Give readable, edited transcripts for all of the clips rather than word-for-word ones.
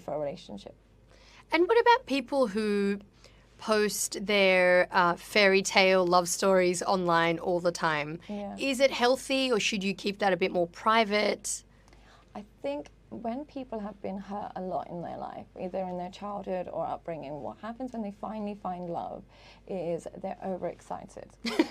for a relationship. And what about people who post their fairy tale love stories online all the time? Yeah. Is it healthy, or should you keep that a bit more private? I think when people have been hurt a lot in their life, either in their childhood or upbringing, what happens when they finally find love is they're overexcited.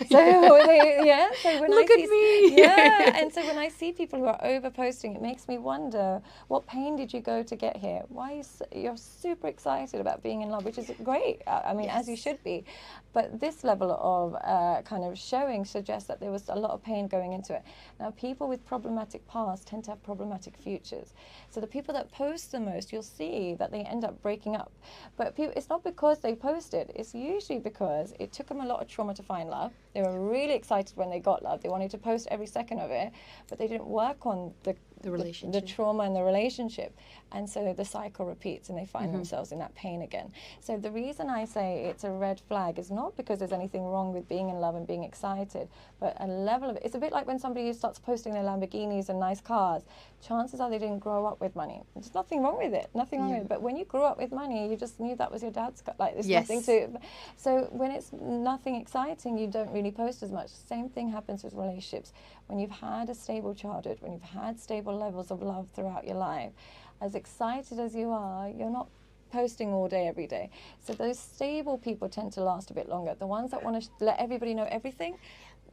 So when Look at me. and so when I see people who are overposting, it makes me wonder, what pain did you go to get here? Why you're super excited about being in love, which is great. I mean, as you should be. But this level of kind of showing suggests that there was a lot of pain going into it. Now, people with problematic past tend to have problematic futures. So the people that post the most, you'll see that they end up breaking up. But it's not because they posted. It's usually because it took them a lot of trauma to find love. They were really excited when they got love. They wanted to post every second of it, but they didn't work on the relationship, the trauma in the relationship. And so the cycle repeats and they find themselves in that pain again. So the reason I say it's a red flag is not because there's anything wrong with being in love and being excited, but a level of it. It's a bit like when somebody starts posting their Lamborghinis and nice cars. Chances are they didn't grow up with money. There's nothing wrong with it, nothing wrong with it. But when you grew up with money, you just knew that was your dad's car. Like, there's nothing to. So when it's nothing exciting, you don't really post as much. Same thing happens with relationships. When you've had a stable childhood, when you've had stable levels of love throughout your life, as excited as you are, you're not posting all day, every day. So those stable people tend to last a bit longer. The ones that want to let everybody know everything,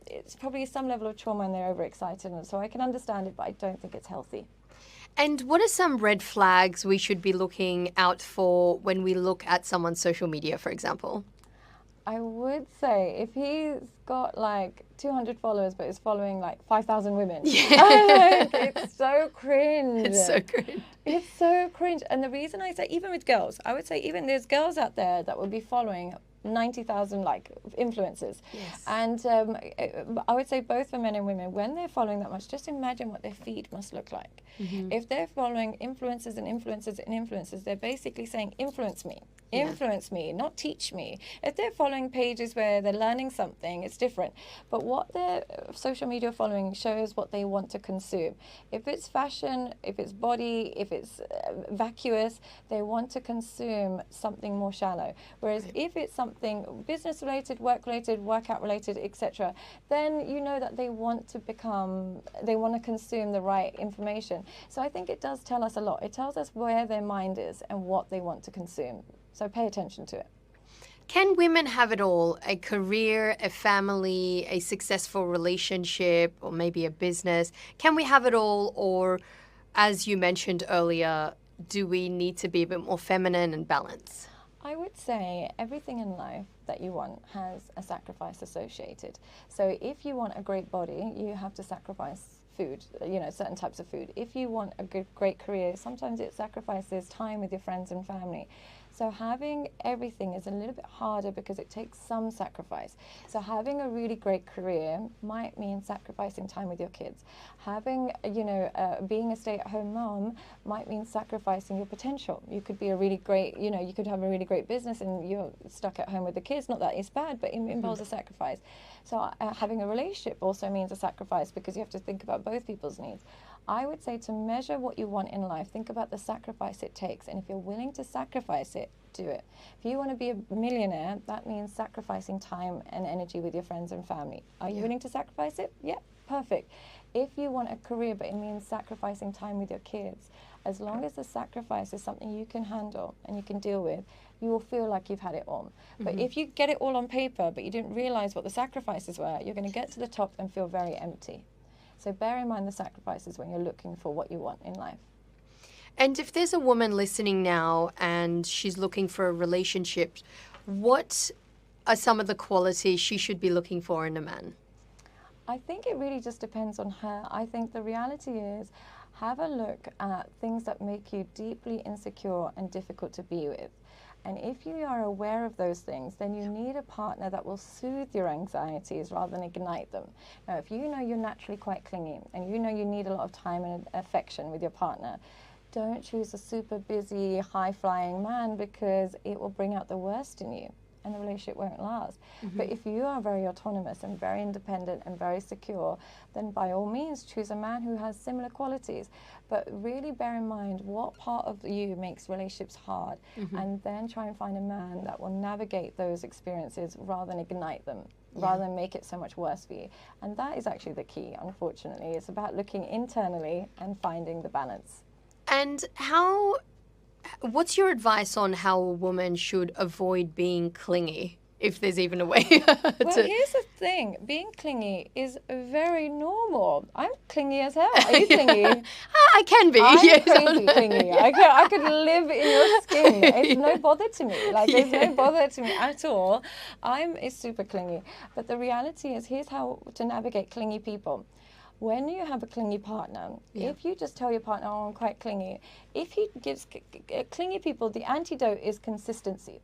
it's probably some level of trauma and they're overexcited. And so I can understand it, but I don't think it's healthy. And what are some red flags we should be looking out for when we look at someone's social media, for example? I would say if he's got like 200 followers but is following like 5,000 women, it's so cringe. It's so cringe. It's so cringe. And the reason I say, even with girls, I would say even there's girls out there that will be following 90,000 like influencers. Yes. And I would say both for men and women, when they're following that much, just imagine what their feed must look like. If they're following influencers and influencers and influencers, they're basically saying, influence me. Influence me, not teach me. If they're following pages where they're learning something, it's different. But what their social media following shows what they want to consume. If it's fashion, if it's body, if it's vacuous, they want to consume something more shallow. Whereas if it's something business related, work related, workout related, etc., then you know that they want to consume the right information. So I think it does tell us a lot. It tells us where their mind is and what they want to consume. So pay attention to it. Can women have it all? A career, a family, a successful relationship, or maybe a business? Can we have it all? Or, as you mentioned earlier, do we need to be a bit more feminine and balanced? I would say everything in life that you want has a sacrifice associated. So if you want a great body, you have to sacrifice food, certain types of food. If you want a great career, sometimes it sacrifices time with your friends and family. So having everything is a little bit harder because it takes some sacrifice. So having a really great career might mean sacrificing time with your kids. Having, being a stay-at-home mom might mean sacrificing your potential. You could be a really great, you could have a really great business and you're stuck at home with the kids. Not that it's bad, but it involves a sacrifice. So having a relationship also means a sacrifice because you have to think about both people's needs. I would say to measure what you want in life, think about the sacrifice it takes. And if you're willing to sacrifice it, do it. If you want to be a millionaire, that means sacrificing time and energy with your friends and family. Are you willing to sacrifice it? Yeah, perfect. If you want a career, but it means sacrificing time with your kids, as long as the sacrifice is something you can handle and you can deal with, you will feel like you've had it all. But if you get it all on paper, but you didn't realize what the sacrifices were, you're going to get to the top and feel very empty. So bear in mind the sacrifices when you're looking for what you want in life. And if there's a woman listening now and she's looking for a relationship, what are some of the qualities she should be looking for in a man? I think it really just depends on her. I think the reality is, have a look at things that make you deeply insecure and difficult to be with. And if you are aware of those things, then you need a partner that will soothe your anxieties rather than ignite them. Now, if you know you're naturally quite clingy and you know you need a lot of time and affection with your partner, don't choose a super busy, high-flying man because it will bring out the worst in you. and the relationship won't last. But if you are very autonomous and very independent and very secure, then by all means choose a man who has similar qualities. But really bear in mind what part of you makes relationships hard, and then try and find a man that will navigate those experiences rather than ignite them, rather than make it so much worse for you. And that is actually the key, unfortunately. It's about looking internally and finding the balance. And what's your advice on how a woman should avoid being clingy, if there's even a way Well, here's the thing. Being clingy is very normal. I'm clingy as hell. Are you clingy? I can be. I'm yes. crazy clingy. I could live in your skin. It's no bother to me. Like, there's no bother to me at all. I'm super clingy. But the reality is, here's how to navigate clingy people. When you have a clingy partner, if you just tell your partner, oh, I'm quite clingy, if he gives clingy people, the antidote is consistency.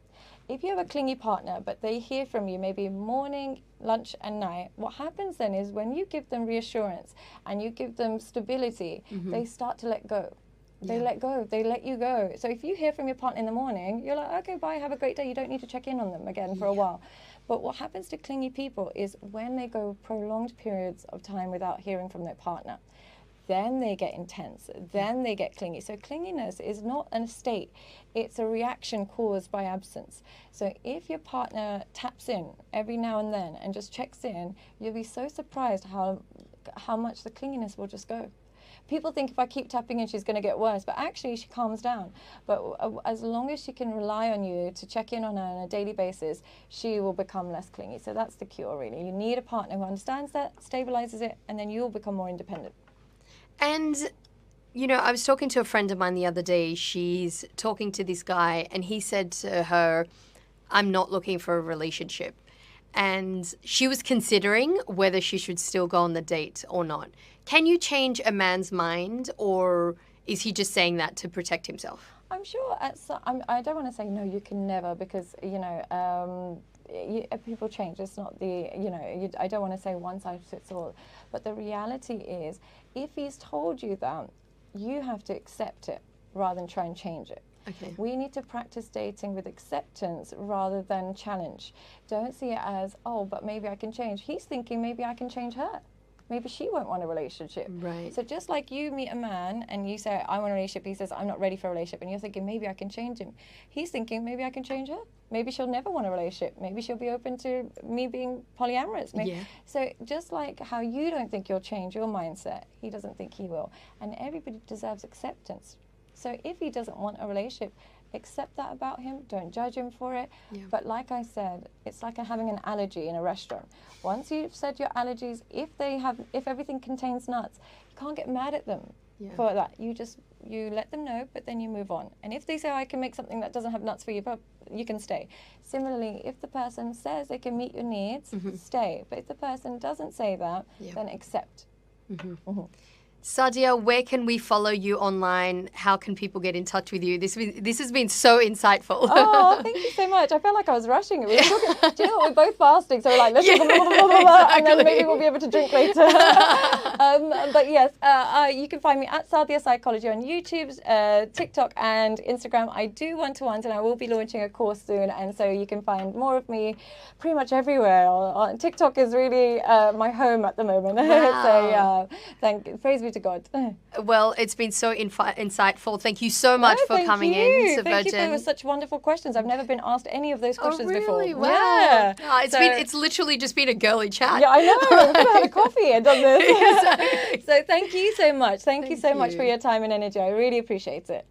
If you have a clingy partner, but they hear from you maybe morning, lunch and night, what happens then is when you give them reassurance and you give them stability, they start to let go. They let go. They let you go. So if you hear from your partner in the morning, you're like, okay, bye, have a great day. You don't need to check in on them again for a while. But what happens to clingy people is when they go prolonged periods of time without hearing from their partner, then they get intense, then they get clingy. So clinginess is not a state, it's a reaction caused by absence. So if your partner taps in every now and then and just checks in, you'll be so surprised how much the clinginess will just go. People think if I keep tapping in, she's going to get worse, but actually she calms down. But as long as she can rely on you to check in on her on a daily basis, she will become less clingy. So that's the cure, really. You need a partner who understands that, stabilizes it, and then you'll become more independent. And, you know, I was talking to a friend of mine the other day. She's talking to this guy, and he said to her, I'm not looking for a relationship. And she was considering whether she should still go on the date or not. Can you change a man's mind, or is he just saying that to protect himself? I'm sure I don't want to say no, you can never, because, you know, people change. It's not I don't want to say one size fits all. But the reality is, if he's told you that, you have to accept it rather than try and change it. Okay. We need to practice dating with acceptance rather than challenge. Don't see it as, oh, but maybe I can change. He's thinking maybe I can change her. Maybe she won't want a relationship. Right. So just like you meet a man and you say, I want a relationship, he says, I'm not ready for a relationship, and you're thinking, maybe I can change him. He's thinking, maybe I can change her. Maybe she'll never want a relationship. Maybe she'll be open to me being polyamorous. So just like how you don't think you'll change your mindset, he doesn't think he will. And everybody deserves acceptance. So if he doesn't want a relationship, accept that about him. Don't judge him for it. Yeah. But like I said, it's like having an allergy in a restaurant. Once you've said your allergies, if everything contains nuts, you can't get mad at them for that. You let them know, but then you move on. And if they say, I can make something that doesn't have nuts for you, but you can stay. Similarly, if the person says they can meet your needs, stay. But if the person doesn't say that, then accept. Sadia, where can we follow you online? How can people get in touch with you? This has been so insightful. Oh, thank you so much. I felt like I was rushing it. We were talking, do you know what? We're both fasting, so we're like, let's talk blah, blah, blah, blah, and then maybe we'll be able to drink later. But yes, you can find me at Sadia Psychology on YouTube, TikTok, and Instagram. I do one-to-ones, and I will be launching a course soon, and so you can find more of me pretty much everywhere. TikTok is really my home at the moment. Wow. So praise be to God. Well, it's been so insightful. Thank you so much for coming in to Thank Virgin. you for such wonderful questions. I've never been asked any of those questions before. Wow. Yeah. Oh, it's literally just been a girly chat. Yeah, I know. We could have had a coffee and done this. So thank you so much. Thank you so much for your time and energy. I really appreciate it.